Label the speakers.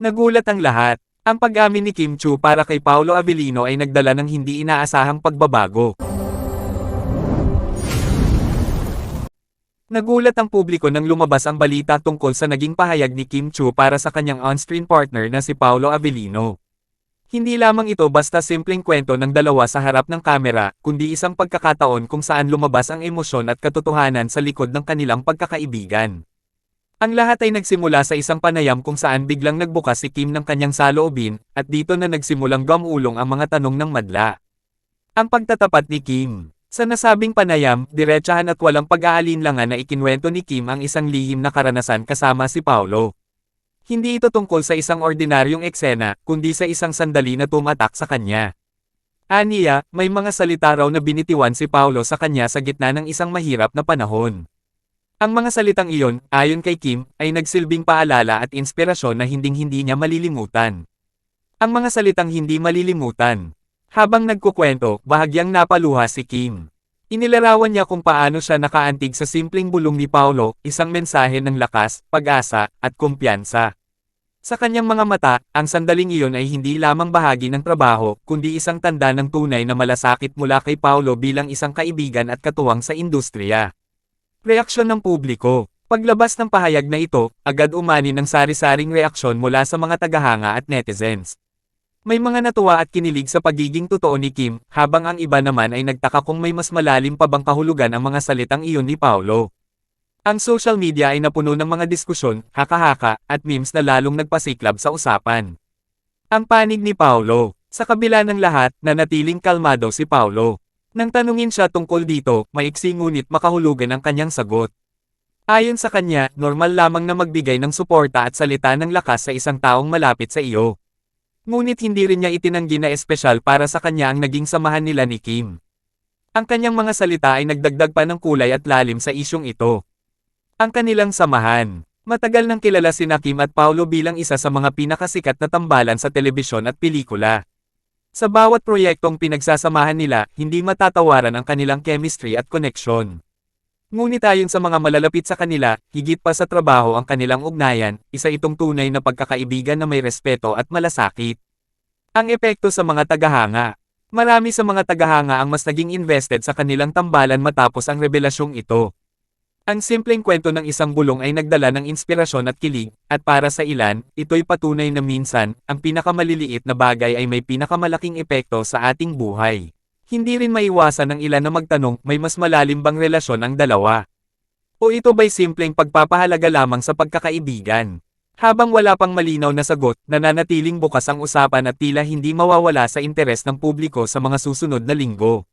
Speaker 1: Nagulat ang lahat. Ang pag-amin ni Kim Chu para kay Paolo Avellino ay nagdala ng hindi inaasahang pagbabago. Nagulat ang publiko nang lumabas ang balita tungkol sa naging pahayag ni Kim Chu para sa kanyang on-screen partner na si Paolo Avellino. Hindi lamang ito basta simpleng kwento ng dalawa sa harap ng kamera, kundi isang pagkakataon kung saan lumabas ang emosyon at katotohanan sa likod ng kanilang pagkakaibigan. Ang lahat ay nagsimula sa isang panayam kung saan biglang nagbukas si Kim ng kanyang saloobin, at dito na nagsimulang gumulong ang mga tanong ng madla. Ang pagtatapat ni Kim. Sa nasabing panayam, diretsahan at walang pag-aalinlangan na ikinwento ni Kim ang isang lihim na karanasan kasama si Paolo. Hindi ito tungkol sa isang ordinaryong eksena, kundi sa isang sandali na tumatak sa kanya. Aniya, may mga salita raw na binitiwan si Paolo sa kanya sa gitna ng isang mahirap na panahon. Ang mga salitang iyon, ayon kay Kim, ay nagsilbing paalala at inspirasyon na hinding-hindi niya malilimutan. Ang mga salitang hindi malilimutan. Habang nagkukwento, bahagyang napaluha si Kim. Inilarawan niya kung paano siya nakaantig sa simpleng bulong ni Paolo, isang mensahe ng lakas, pag-asa, at kumpiyansa. Sa kanyang mga mata, ang sandaling iyon ay hindi lamang bahagi ng trabaho, kundi isang tanda ng tunay na malasakit mula kay Paolo bilang isang kaibigan at katuwang sa industriya. Reaksyon ng publiko. Paglabas ng pahayag na ito, agad umani ng sari-saring reaksyon mula sa mga tagahanga at netizens. May mga natuwa at kinilig sa pagiging totoo ni Kim, habang ang iba naman ay nagtaka kung may mas malalim pa bang kahulugan ang mga salitang iyon ni Paolo. Ang social media ay napuno ng mga diskusyon, haka-haka, at memes na lalong nagpasiklab sa usapan. Ang panig ni Paolo. Sa kabila ng lahat, nanatiling kalmado si Paolo. Nang tanungin siya tungkol dito, maiksi ngunit makahulugan ang kanyang sagot. Ayon sa kanya, normal lamang na magbigay ng suporta at salita ng lakas sa isang taong malapit sa iyo. Ngunit hindi rin niya itinanggi na espesyal para sa kanya ang naging samahan nila ni Kim. Ang kanyang mga salita ay nagdagdag pa ng kulay at lalim sa isyong ito. Ang kanilang samahan. Matagal nang kilala sina Kim at Paolo bilang isa sa mga pinakasikat na tambalan sa telebisyon at pelikula. Sa bawat proyektong pinagsasamahan nila, hindi matatawaran ang kanilang chemistry at koneksyon. Ngunit ayon sa mga malalapit sa kanila, higit pa sa trabaho ang kanilang ugnayan, isa itong tunay na pagkakaibigan na may respeto at malasakit. Ang epekto sa mga tagahanga. Marami sa mga tagahanga ang mas naging invested sa kanilang tambalan matapos ang revelasyong ito. Ang simpleng kwento ng isang bulong ay nagdala ng inspirasyon at kilig, at para sa ilan, ito'y patunay na minsan, ang pinakamaliliit na bagay ay may pinakamalaking epekto sa ating buhay. Hindi rin maiwasan ng ilan na magtanong, may mas malalim bang relasyon ang dalawa? O ito ba'y simpleng pagpapahalaga lamang sa pagkakaibigan? Habang wala pang malinaw na sagot, nananatiling bukas ang usapan at tila hindi mawawala sa interes ng publiko sa mga susunod na linggo.